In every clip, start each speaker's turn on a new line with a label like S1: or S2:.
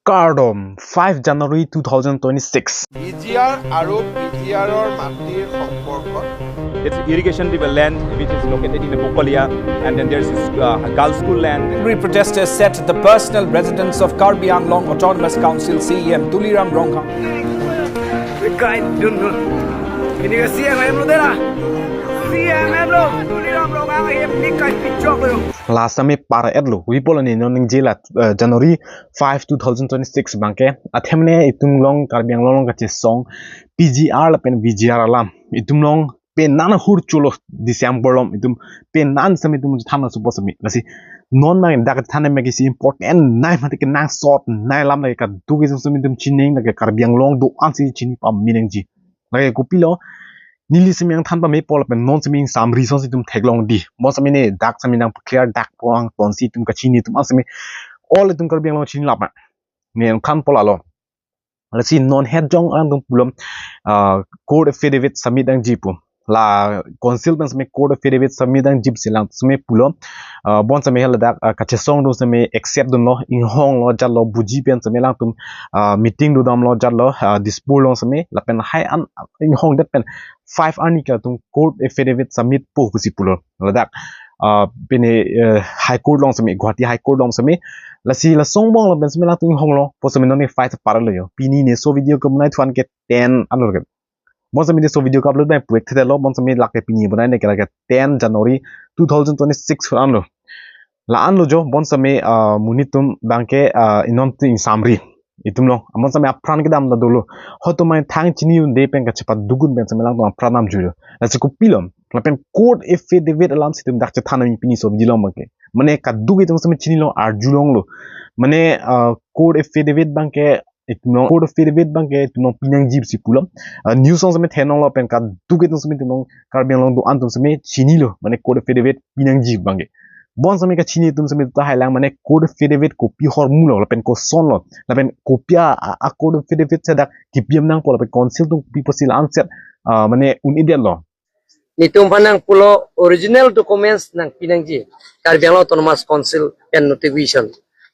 S1: Cardom 5 January 2026.
S2: PGR আৰু PGRৰ মাটিৰ সম্পৰ্কত
S3: It's irrigation river land which is located in Bokolia, and then there's this girls' school land.
S4: Angry protesters set the personal residence of Karbi Anglong Autonomous Council CEM Tuliram Rongham.
S1: Last time para edlo wipol ni noning jila January 5 2026 bangke athemne itum long Karbi Anglong kachi song PGR la pen VGR alam itum long pen nana hur chulo December lom itum pen nan sami itum thamna supposed to be lasi non ma dak thane me kisi important nai ma tik nang sort nai lam la ka du ki sumi itum chining la Karbi Anglong do ansi chini pam mineng ji la ko pilo nili semang than pa me pol pen non seming sam reason si tum theglong di mo sami ne dak sami nang clear dak poang ton si tum kachini tum asami all tum Karbi Anglong chini lap ne khan pola lo la si non head jong ang tum pulom code affidavit submit ang jipu la council pen sami code affidavit submit ang jip silang sami pulo bon sami hela dak kachesong do sami accept do no in hong lo jalo buji pen sami lang tum meeting do dam lo jalo dispute lo sami la pen hai an in hong dat pen 5 anika tum code affidavit submit po pusi pulo la dak pene high court long sami Guwahati high court long sami la si la songbong la pen sami lang tum hong lo po sami no ni fight para lo yo pini ne so video ko munai thuan ke 10 anor ke bon sami ne so video ko upload bai puek the lo bon sami lak pini bunai ne ke 10 January 2026 an lo la an lo jo bon sami munitum bangke inom tin samri itum lo amon sami apran ke dam da dolo hoto mai thang chini un de pen ka chapa dugun ben sami lang to apranam julo la si ko pilom la pen code affidavit alam situm dak cha thanami pini so video lo ke mane ka dugi tum sami chini lo ar julong lo mane code affidavit bangke itno code affidavit bangke itno pinang jib si pulam news song sami thenong lo pen ka dugi tum sami tum Karbi Anglong do antum sami chini lo mane code affidavit pinang jib bangke bon sami ka chini tum sami ta hailang mane code affidavit copy hormulo la pen ko son lo la pen kopia a code affidavit sedak kipiam nang pola pen council tum people sil anset mane un ideal lo
S5: nitum panang pulo original documents nang pinangji Karbi Anglong Autonomous Council pen notification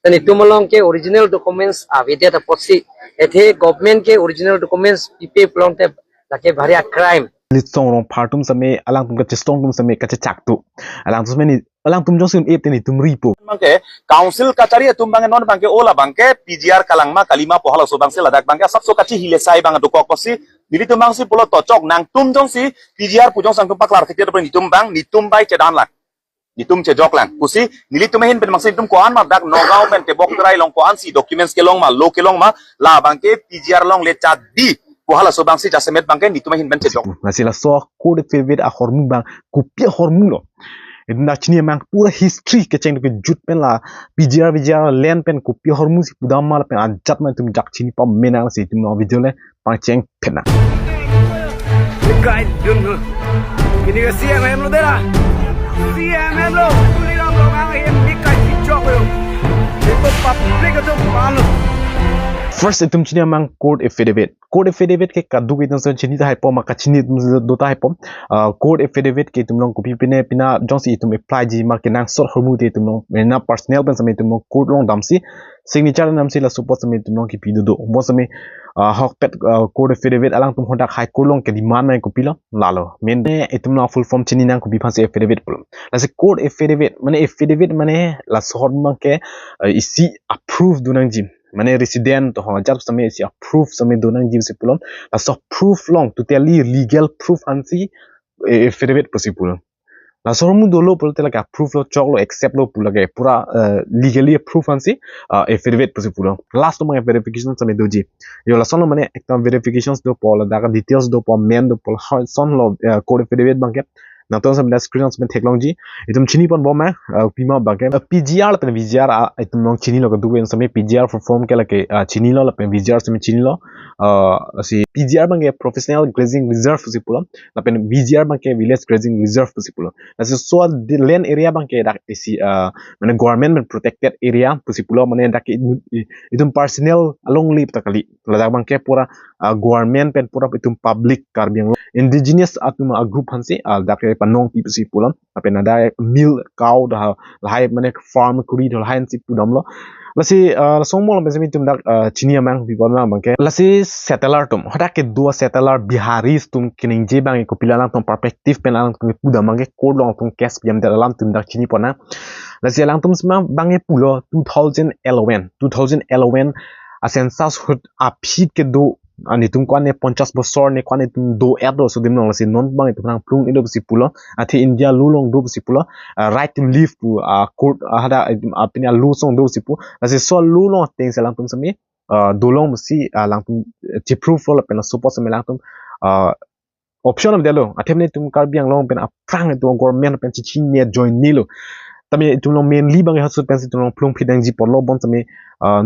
S5: dan itu melong ke original documents avidya ta posi ethe government ke original documents pipe plong te lake bharia crime
S1: litsong rong partum sami alang tum ka chestong tum sami ka chaktu alang tum sami alang tum jong sim ep teni tum ripo
S3: Bangke council kachari tum bange non bangke ola bangke PGR kalangma kalima pohala so bangse ladak bangke sabso kachi hilesai bang dukok kosi dili tum bangsi pulo tocok nang tum jong si PGR pujong sang tum paklar fikir ber nitum bang nitum bai cedan lak nitum cejok lang kusi nili tumehin pen maksud tum koan ma dak nogao pen tebok trai long koan si documents ke long ma lo ke long ma la bangke PGR long le chat di pohala so bangsi jasemet bangke nitumehin pen cejok
S1: nasila so code affidavit a hormu bang kopia hormulo idna chini mang pura history ke cheng ke jut pen la PGR land pen kopia hormu si pudam mal pen ajat ma tum jak chini pa menang si tum no video le pang cheng pena
S4: Guide dun. Kini ka CMM lo dera. CMM lo. Tuliram Rongham em nikai pichok lo. Ito public to palo.
S1: First itum chini mang code affidavit ke kadu ke tum chini ta hypo ma ka chini tum do ta hypo code affidavit ke tum long copy pina jong si tum apply ji ma ke nang sort hormu te tum long na personnel pen sami tum code long dam si signature nam si la support sami tum long ki pidu do mo sami hok pet code affidavit alang tum honda khai code long ke demand mai copy lo lalo men itum long full form chini nang copy phansi affidavit pul la se code affidavit mane la sort ma ke isi approve do nang jim mane resident to jar sami isi approve sami do nang jim se pulom la so proof long to tell legal proof ansi affidavit possible la so mu dolo pul tela ka proof lo chok lo accept lo pula ke pura legally proof ansi affidavit possible last to my verification sami doji yo la son mane ekta verifications do pola da details do po men do pol son lo code affidavit bangke na to sam screen sam technology itum chini pon bom ma pima bangke PGR pen VGR itum long chini lo ka duwen sam PGR for form ke la ke chini lo pen VGR sam chini lo si PGR bangke professional grazing reserve si pula la pen VGR bangke village grazing reserve si pula na so the land area bangke dak si mane government protected area si pula mane dak itum personnel along lip takali la dak bangke pura government pen pura itum public Karbi Anglong indigenous atum a group hansi dak panong people si pulam apen ada mill cow da lai mane farm kuri dol hain si pudam lo lasi songmol bezemi tum dak chini amang bibon ma bangke lasi settler tum hoda ke dua settler biharis tum kining je bang ko pilalang tum perspective penalang tum pudam bangke kodong tum kes biam dalam tum dak chini pona lasi lang tum semang bangke pulo 2011 a census hut a phit ke do ani tum kwane 50 bosor ne kwane tum do edo so dim nong lasi non bang tum nang plung ido si pulo athi india lulong do si pulo right to live pu court hada apini lu song do si pu lasi so lulong teng selang tum sami dolong si lang tum ti proof for pen support sami lang tum option of delo athemne tum karbiang long pen aprang to government pen chi ne join nilo tami tum long mainly bang hasut pen tum long plung phidang ji porlo bon sami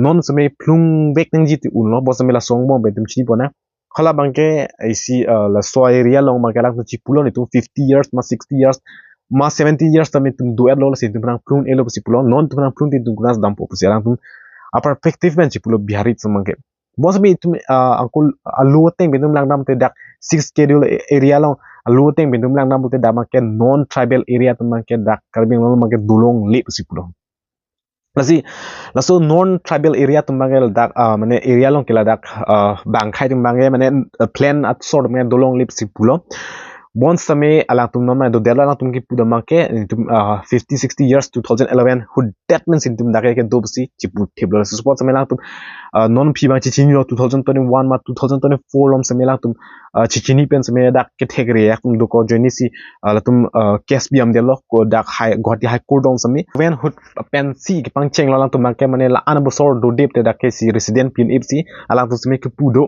S1: non sami plung vek nang ji ti un lo bo sami la song bon pen tum chi pona khala bangke isi la so area long ma kala chi pulo ni tum 50 years ma 60 years ma 70 years tami tum duet lo si tum nang plung elo si pulo non tum nang plung ti tum kunas dam po si lang tum a perspective ben chi pulo biharit samangke bos bi tum angkul alu teng ben tum lang dam te dak 6 schedule area long alu teng ben tum lang dam te dak ma ke non tribal area tum ma ke dak karbing lo ma ke dulong le si pulo lasi laso non tribal area tum bangel dak mane area long kila dak bang khai tum bange mane plan at sort mane dulong le si pulo bon same alang tum nama do dela lang tum ki puda make tum 50 60 years 2011 who that means in tum dake ke dobsi chipu theblo support same lang tum non phibang chichini 2021 ma 2024 lom same lang tum chichini pen same dak ke thegre yak tum do ko joini si la tum case biam delo ko dak high goti high court dong same when hut pen si ki pang cheng lang tum make mane la an bosor do dep te dak ke si resident pin fc alang tum same ke pudo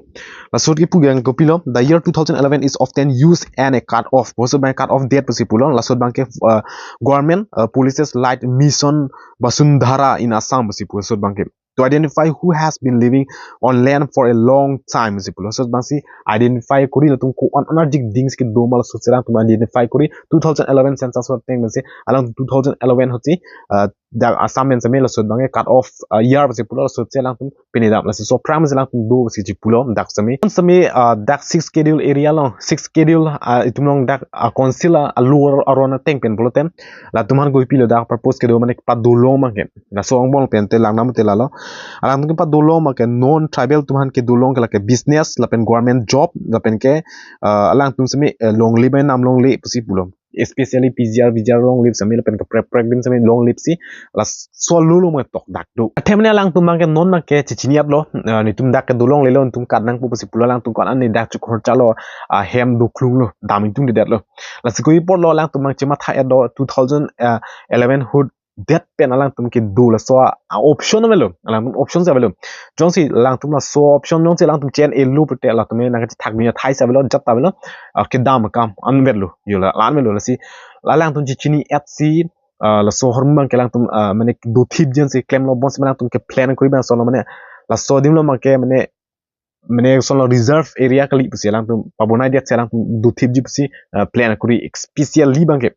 S1: la sot ki pugang ko pilo the year 2011 is often used and a cut off also by cut off date pasi pulon lasot bank government polices light mission basundhara in assam pasi pulon bank to identify who has been living on land for a long time pasi pulon so bank identify kuri latung ko anarjik things ki domal so serang to identify kuri 2011 census of thing mense along 2011 hoti da assam men samela so bank cut off year pasi pulon so serang tum penida plus so prime serang tum do pasi pulon dak same dak 6 schedule area long 6 schedule itumong dak council alur arona teng pen polotem la tuman goi pilo dak purpose ke do mane pa dolong ma ke na so ang bol pen te lang nam te la lo alang tum pa dolong ma ke non tribal tuman ke dolong ke la ke business la pen government job la pen ke alang tum sami long live nam long le pusi pulo especially PGR long live sami la pen ke prep din sami long live si la so lulu mo tok dak do atemne lang tum ma ke non ma ke chichiniap lo ni tum dak ke dolong le lo tum kat nang pu pusi pulo lang tum kan an ni dak chu khor chalo hem du klung lo daming tung de det lo la sikoi por lo lang tum mang chima tha edo 2011 hood det pen alang tum ki du la so option melo alang tum option sa melo jong si lang tum la so option jong si lang tum chen e lu pte la tum na ka thak mi thai sa melo jat ta melo ke dam kam an melo yo la lan melo la si la lang tum chi chini fc la so hormang ke lang tum mane du thib jen si claim lo bon si lang tum ke plan koi ba so mane la so dim lo ma ke mane solo reserve area kali psi lang tum pabonai dia selang tum du thib ji psi plan kuri special li bangke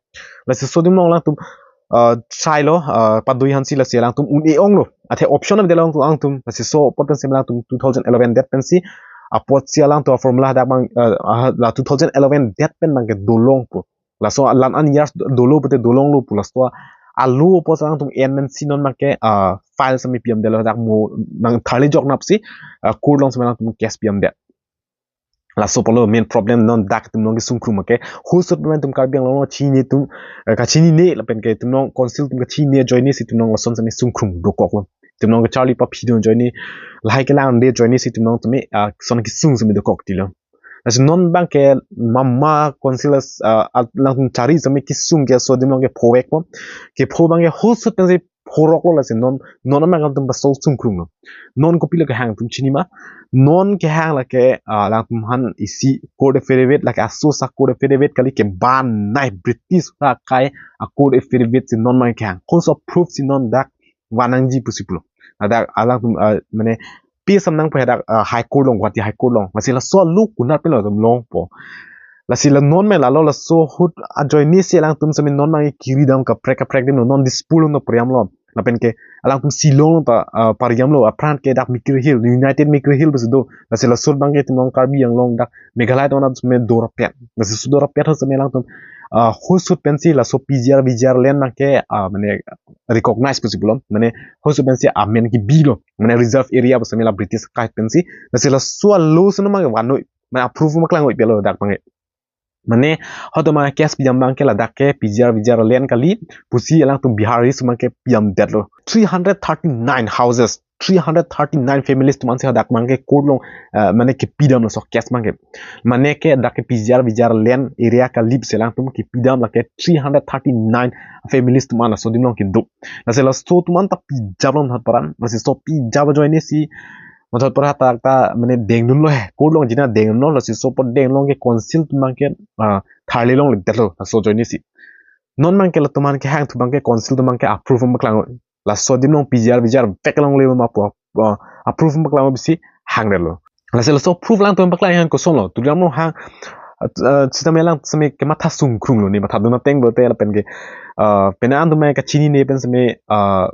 S1: la se sodim long lang tum try lo padui hansi la selang tum un e ong lo athe option of de long tum ang tum la se so potential lang tum 2011 that pensi apot sia lang to formula da bang la 2011 that pen bangke dolong pu la so lan an years dolo pute dolong lo pu la so alu po sang tum en sinon make file sami pm de lo dak mo nang thali jok napsi kur long sama tum kes pm de la so polo main problem non dak tum nong sum krum ke hu sut men tum karbiang long chi ni tum ka chi ni ne la pen ke tum nong council tum ka chi ni join ni si tum nong son sami sum krum do kok lo tum nong charlie pa phi don join ni lai ke lang de join ni si tum nong tum son ki sung sami do kok ti lo as non bank ke mama councilors lang chari sami ki sung ke so dim nong ke phowek mo ke pho bang ke hu sut pen phorok lo la se non ma gam tum ba so sum krum no non ko pila ka hang tum chini ma non ke hang la ke lang tum han isi code affidavit la ka so sa code affidavit kali ke ban nai british ra kai a code affidavit si non ma ke hang ko so proof si non dak wanang ji possible ada alang tum mane pi sam nang pa dak high court long wati high court long masila so lu kunat pe lo tum long po la sila non me la lo la so hut a join ni silang tum sami non ma kiri dam ka prek dim non dispute no priam lo na pen ke alang tum silong ta pariam lo apran ke dak mikir hill united mikir hill bes do na se la sur bang ke tum long karbi yang long dak meghalaya tona me dora pet na se sudora pet ha se lang tum hosut pensi la so pjr len na ke mane recognize possible mane hosut pensi amen ki bilo mane reserve area bes me la british kai pensi na se la so lo so ma wano ma approve ma klang oi pelo dak bang mane hoto ma kes pijam bang ke la dak ke pjr len kali pusi alang tum bihari suma ke pijam det lo 339 houses 339 families tuman se dak bang ke kodlong mane ke pidam lo so kes bang ke mane ke dak ke pjr len area ka lip se lang tum ke pidam la ke 339 families tuman so dimlong ke do na se la so tuman ta pijam lo hat paran na se so pijam joine si maksud perhata ta mane deng dun lo he kodlong jina deng no la si so pot deng long ke council tuman ke tharli long lik detlo so joini si non man ke la tuman ke hang tuman ke council tuman ke approve maklang la so dimlong pjr peklong le ma po approve maklang bisi hang delo la se la so approve lang tuman maklang han ko son lo tu lam no hang cita melang seme ke mata sung krung lo ni mata duna teng bo te la pen ke pena an tuman ka chini ne pen seme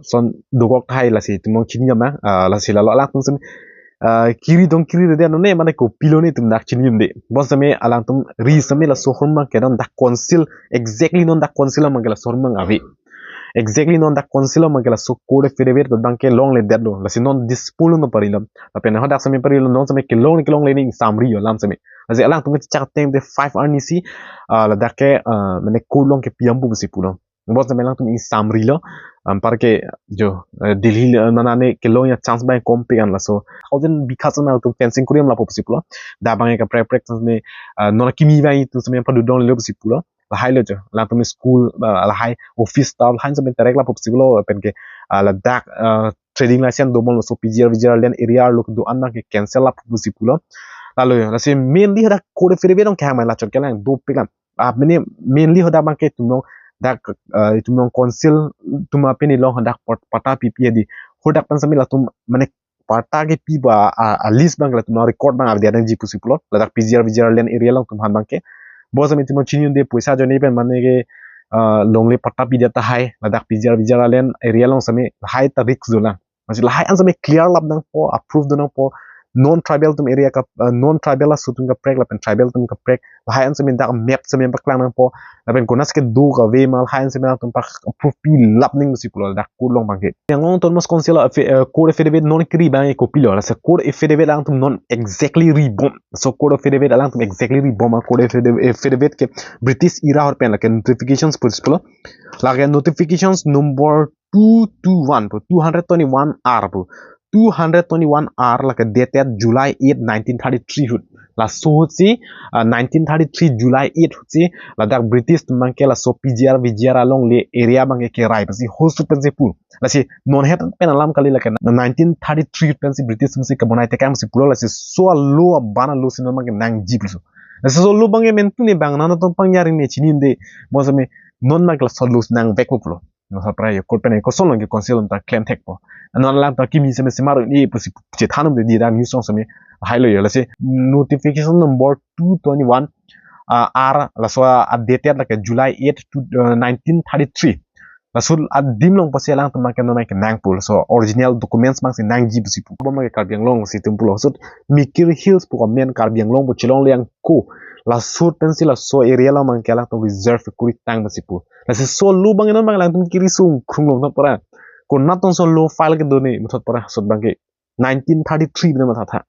S1: son dogok thai la si tumong chini ma la si la lo lang tum seme kiri de no ne mane ko pilone tum dak chini de bon seme alang tum ri seme la so horma ke don dak council exactly non dak council ma ke la so horma avi exactly non dak council ma ke la so code federate do danke long le dead lo la si non dispulo no parilam la pena hodak seme parilo non seme ke long le ni samri yo lam seme aze alang tum chak tem de 5 arnisi la dakke mane code long ke piambu bisi pulo bon seme lang tum in samri lo para que yo Delhi nanane ke long ya chance by kompean la so thousand because na to fencing kuriam la possible da bang ka practice me non kimi vai tu seme padu don le possible la hai lo jo la to school la hai office staff han seme direct la possible pen ke la dak trading license do mon so pjr len area lo do anna ke cancel la possible la lo la se mainly hada code fere don ka ma la chot kelang do pekan mainly hada bang ke tu dak tumong council tuma peni long dak pata pp di hodak pan samila tum mane pata ke pi ba a list bang la tuma record bang avdia dan ji pusipulo la dak pjr len area long tum han bang ke bo sami timo chini de puisa joni pen mane ke longle pata pi data hai la dak pjr len area long sami hai ta risk zola masih hai an sami clear lab dang po approve dang po non tribal tum area ka non tribal la sutung ka prek la pen tribal tum ka prek la hai an sami dak map sami baklang nang po la pen konas ke do ka ve mal hai an sami tum pak approve pi lap ning si pulo dak ku long bangke yang long ton mas council code federate non kri bang ko pilo la se code federate lang tum non exactly rebom so code federate lang tum exactly rebom code federate ke british era or pen la ke notifications pulo la ke notifications number 221 r 221 R like dated July 8 1933 hut la so si 1933 July 8 hut si la dak British mangke la so pjr along le area bangke ke rai pasi host pen se pu la si non het pen alam kali la 1933 pen si British msi ka bonai te kam si pulo la si so lo bana lo sin mangke nang jip so la so lo bangke men tu ne bang na to pangyari ne chinin de mo same non mag la so lo nang vek pulo no sa pra yo korpen ko son ke conceal ta claim tek po non la ta kimi se semar ni pusi che thanum de di da news song same hailo yo la se notification number 221 r la so updated like July 8 1933 la so adim long pase lang to make no make nang pul so original documents mang se nang ji pusi pu bo make karbiang long si tumpulo so mikir hills pu men karbiang long bu chilong liang ko la so pencil la so area la mang kala to reserve kuri tang basi pu la se so lu bang non mang lang tum kiri sung khung long pora ko na ton so lo file ke done muthot pora so bang ke 1933 ne matha tha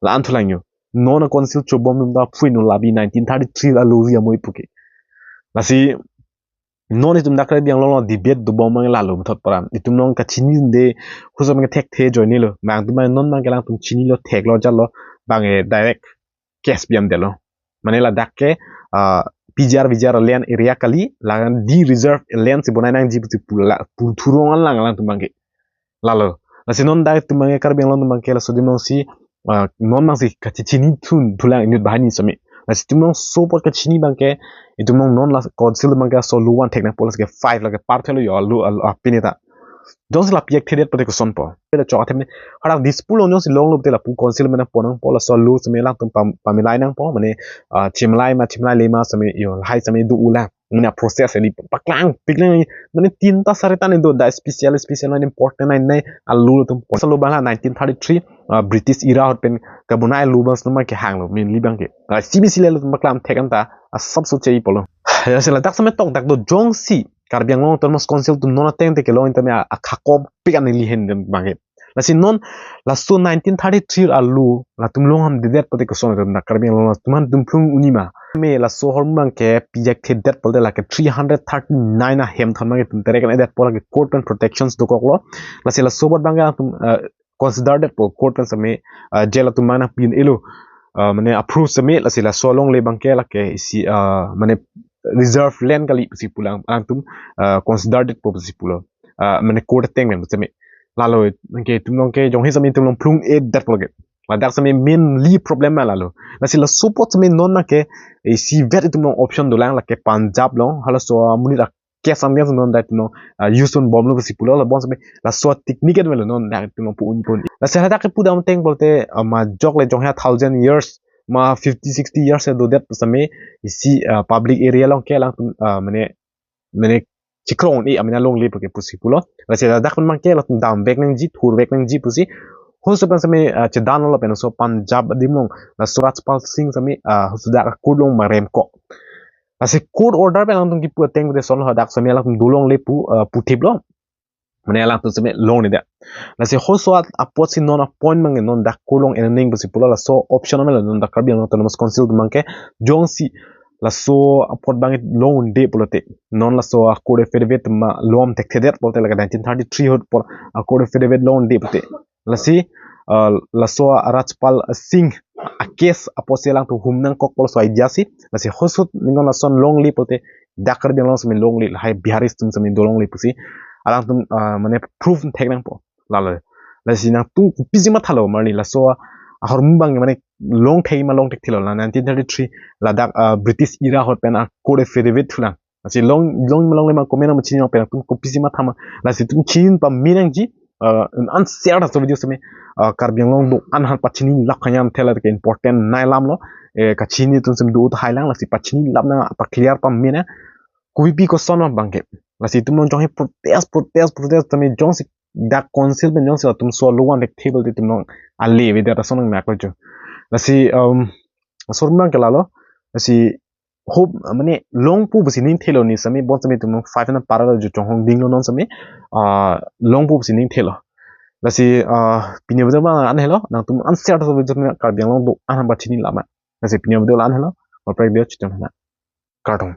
S1: la an thulang yo non council chobom num da phui no labi 1933 la lo ya moi puke la si non itum dakra biang long debate do bom mang la lo muthot pora itum long ka chini de huso mang tek the join lo mang tum non mang ke lang tum chini lo tek lo jalo bang e direct cash biam de lo manila dakke pjr len area kali langan di reserve len si bonai nang jibu pula puturongan lang tumangke lalo la si non dai tumangke karbeng long tumangke la sodi non si non mang si kachini tun tulang inut bahani sami la si tumong so por kachini bangke itu mong non la council bangke so luan tekna polas ke 5 la ke partelo yo lu apinita Jones la piak thedet pate ko son po la chok themne hara dispulo no si long lobte la pu council mena ponang po la so lu seme la tum pamilai nang po mane chimlai le ma seme yo hai seme du ula mana proses ini paklang piklang mana tinta sarita nih do da spesial ini important ini alu tuh selalu bala 1933 British era hot pen kabuna alu bang semua ke hang lo min libang ke CBC le tuh paklam tekan ta sab so cei polo ya sela tak sama tok do jong si karbiang long termos council tu nona teng te ke lo intame a khako pikan li hen dem banget la si non la so 1933 alu la tum long ham de det pote ko so na karbiang long tuman tum phung unima me la so hormang ke pijak the det pote la ke 339 a hem thon ma ke tum tere kan det pola ke court and protections do koklo la si la so bot banga tum consider that po court kan same jela tum mana pin elo mane approve same la si la so long le bangke la ke si mane reserve land kali si pulang tum consider that po si pulo mane court teng men same lalo ke tum long ke jong he same tum long plung e that pola ke dak same mainly problem lalo la si la support same non na ke si vet tum long option do lang la ke Punjab long hala so muni la ke samnya non that no use on bomb lo si pulo la bon same la so technique melo non dak tum long pu uni pon la se dak pu dam teng bolte ma jok le jong ha 1000 years ma 50-60 years do that same isi public area long ke lang mane chikrong ni amina long le ke pusi pulo la se dak man ke la dam bek nang ji thur bek nang ji pusi ho so pan same chedan lo pen so Punjab dimlong la Surajpal Singh same so dak kulong marem ko la se court order pe lang tung ki pu teng de son ho dak same la dulong le pu thiblo mane lang tu same long ni da la se ho so apot si non appoint mang non dak kulong en ning pusi pulo la so optional mel non dak karbi autonomous council mang ke jong si la so apot bang long de pulote non la so code federate ma lom tek theder polte la 1933 hot por code federate long de pulote la si la so Rajpal Singh a case aposelang tu humnang kok pol so idea si la si hosut ningon la son long li pote dakar biang long semin long li hai biharis tum semin dolong li pusi alang tum mane proof tek nang po la si nang tung pizima thalo marni la so hormumbang mane long thei ma long tek thilo la 1933 la dak British era hot pen a code federate thulang la si long le ma komena ma chin pen tum ko pizima thama la si tum chin pa minang ji an share so video same karbiang long do an han pachini lakhanyam thela ke important nai lam lo ka chini tun sem do thailang la si pachini labna pa clear pa mina kui pi ko son bangke la si tum long jong he protest tame jong si da council ben jong si tum so lo wan table de tum long alle we da son mak lo jo la si sorma ke la lo la si hope mane long pu bisi ning thelo ni sami bon sami tum 5 na parallel jo chong hong ding lo non sami long pu bisi ning thelo la si pinya bdo ba an hello nang tum an share so video kar biang long do an ba chini lama la si pinya bdo an hello or prek dia chitam na kartong